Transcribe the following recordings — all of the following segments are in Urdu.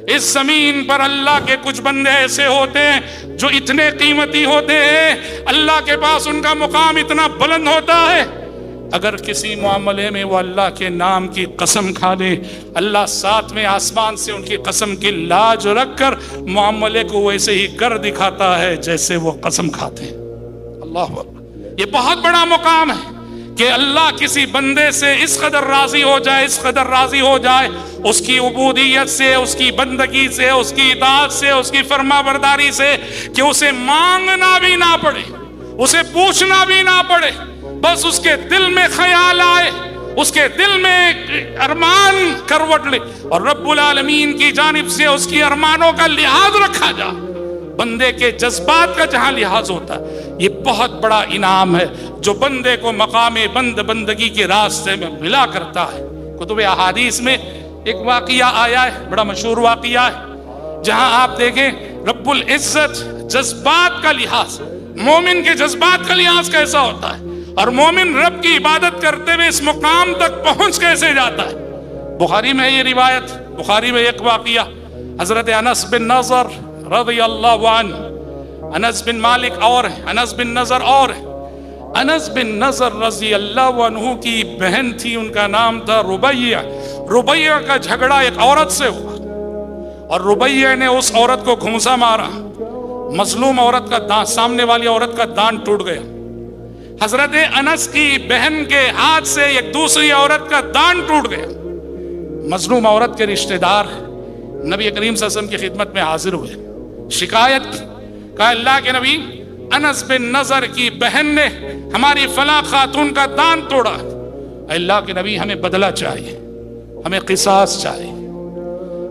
اس زمین پر اللہ کے کچھ بندے ایسے ہوتے ہیں جو اتنے قیمتی ہوتے ہیں، اللہ کے پاس ان کا مقام اتنا بلند ہوتا ہے، اگر کسی معاملے میں وہ اللہ کے نام کی قسم کھا لے، اللہ ساتویں آسمان سے ان کی قسم کی لاج رکھ کر معاملے کو ویسے ہی کر دکھاتا ہے جیسے وہ قسم کھاتے ہیں۔ اللہ اکبر، یہ بہت بڑا مقام ہے کہ اللہ کسی بندے سے اس قدر راضی ہو جائے، اس قدر راضی ہو جائے، اس کی عبودیت سے، اس کی بندگی سے، اس کی اطاعت سے، اس کی فرما برداری سے، کہ اسے مانگنا بھی نہ پڑے، اسے پوچھنا بھی نہ پڑے، بس اس کے دل میں خیال آئے، اس کے دل میں ارمان کروٹ لے، اور رب العالمین کی جانب سے اس کی ارمانوں کا لحاظ رکھا جائے، بندے کے جذبات کا جہاں لحاظ ہوتا ہے۔ یہ بہت بڑا انعام ہے جو بندے کو مقام بندگی کے راستے میں ملا کرتا ہے۔ کتب احادیث میں ایک واقعہ آیا ہے، بڑا مشہور واقعہ ہے، جہاں آپ دیکھیں رب العزت جذبات کا لحاظ، مومن کے جذبات کا لحاظ کیسا ہوتا ہے، اور مومن رب کی عبادت کرتے ہوئے اس مقام تک پہنچ کیسے جاتا ہے۔ بخاری میں یہ روایت، بخاری میں ایک واقعہ، حضرت انس بن نضر رضی اللہ عنہ، انس بن مالک اور انس بن نضر اور انس بن نضر رضی اللہ عنہ کی بہن تھی، ان کا نام تھا ربیع۔ ربیع کا جھگڑا ایک عورت سے ہوا، اور ربیع نے اس عورت کو گھونسا مارا، مظلوم عورت کا دان، سامنے والی عورت کا دان ٹوٹ گیا۔ حضرت انس کی بہن کے ہاتھ سے ایک دوسری عورت کا دان ٹوٹ گیا۔ مظلوم عورت کے رشتہ دار نبی کریم صلی اللہ علیہ وسلم کی خدمت میں حاضر ہوئے، شکایت کی، کہا اللہ کے نبی، انس بن نضر کی بہن نے ہماری فلاں خاتون کا دان توڑا۔ اللہ کے نبی، ہمیں بدلہ چاہیے، ہمیں قصاص چاہیے۔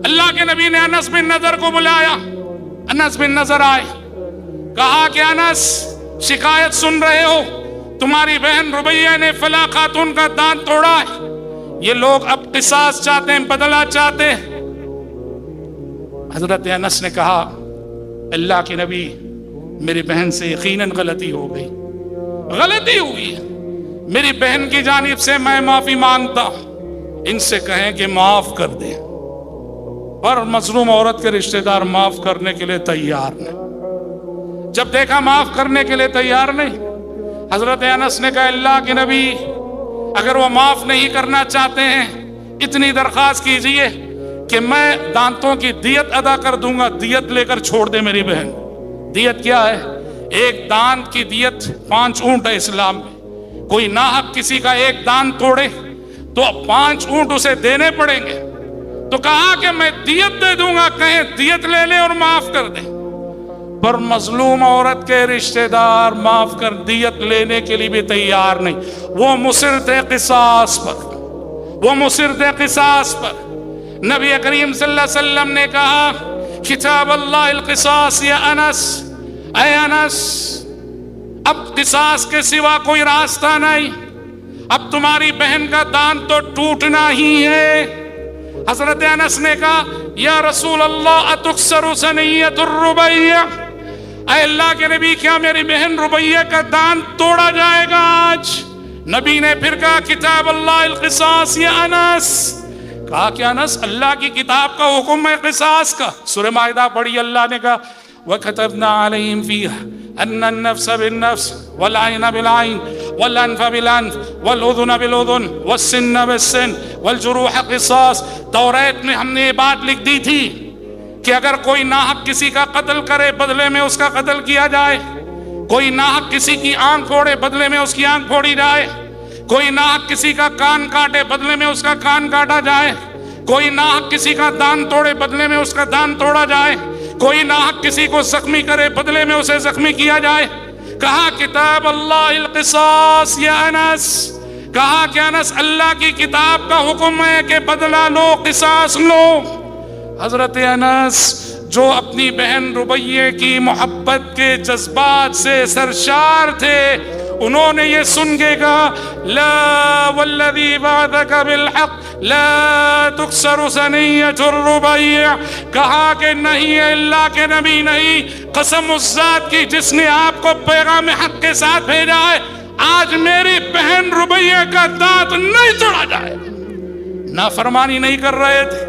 اللہ کے نبی نے انس بن نضر کو بلایا، انس بن نضر آئے، کہا کہ انس، شکایت سن رہے ہو، تمہاری بہن ربیع نے فلاں خاتون کا دان توڑا ہے، یہ لوگ اب قصاص چاہتے ہیں، بدلہ چاہتے ہیں۔ حضرت انس نے کہا اللہ کے نبی، میری بہن سے یقیناً غلطی ہو گئی، غلطی ہوئی ہے، میری بہن کی جانب سے میں معافی مانگتا ہوں، ان سے کہیں کہ معاف کر دیں۔ پر مظلوم عورت کے رشتہ دار معاف کرنے کے لیے تیار نہیں۔ جب دیکھا معاف کرنے کے لیے تیار نہیں، حضرت انس نے کہا اللہ کے نبی، اگر وہ معاف نہیں کرنا چاہتے ہیں، اتنی درخواست کیجئے کہ میں دانتوں کی دیت ادا کر دوں گا، دیت لے کر چھوڑ دے میری بہن۔ دیت کیا ہے؟ ایک دانت کی دیت 5 اونٹ ہے اسلام میں۔ کوئی ناحق کسی کا ایک دانت توڑے تو 5 اونٹ اسے دینے پڑیں گے، تو کہا کہ میں دیت دے دوں گا، کہیں دیت لے لے اور معاف کر دے۔ پر مظلوم عورت کے رشتہ دار معاف کر دیت لینے کے لیے بھی تیار نہیں، وہ مصر تھے قصاص پر، وہ مصر تھے قصاص پر۔ نبی کریم صلی اللہ علیہ وسلم نے کہا کتاب اللہ القصاص یا انس، اے انس، اب قصاص کے سوا کوئی راستہ نہیں، اب تمہاری بہن کا دان تو ٹوٹنا ہی ہے۔ حضرت انس نے کہا یا رسول اللہ اتکسر ثنیۃ الربیع، اے اللہ کے نبی، کیا میری بہن ربیع کا دان توڑا جائے گا آج؟ نبی نے پھر کہا کتاب اللہ القصاص یا انس، کہا کہ انس، اللہ کی کتاب کا حکم ہے قصاص کا۔ سورہ مائدہ پڑھی، اللہ نے کہا وَكَتَبْنَا عَلَيْهِمْ فِيهَا أَنَّ النَّفْسَ بِالنَّفْسِ وَالْعَيْنَ بِالْعَيْنِ وَالْأَنْفَ بِالْأَنْفِ وَالْأُذُنَ بِالْأُذُنِ وَالسِّنَّ بِالسِّنِّ وَالْجُرُوحَ قِصَاص۔ توریت میں ہم نے یہ بات لکھ دی تھی کہ اگر کوئی ناحق کسی کا قتل کرے، بدلے میں اس کا قتل کیا جائے، کوئی ناحق کسی کی آنکھ پھوڑے، بدلے میں اس کی آنکھ پھوڑی جائے، کوئی ناحق کسی کا کان کاٹے، بدلے میں اس کا کان کاٹا جائے، کوئی ناحق کسی کا دان توڑے، بدلے میں اس کا دان توڑا جائے، کوئی ناحق کسی کو زخمی کرے، بدلے میں اسے زخمی کیا جائے۔ کہا کتاب اللہ القصاص یا انس، کہا کہ انس، اللہ کی کتاب کا حکم ہے کہ بدلہ لو، قصاص لو۔ حضرت انس جو اپنی بہن ربیع کی محبت کے جذبات سے سرشار تھے، انہوں نے یہ سن کے کہا لا والذی بعثک بالحق لا تکسر ثنیۃ الربیع، کہا کہ نہیں ہے اللہ کے نبی، نہیں، قسم اس ذات کی جس نے آپ کو پیغام حق کے ساتھ بھیجا ہے، آج میری بہن ربیع کا دانت نہیں توڑا جائے۔ نافرمانی نہیں کر رہے تھے،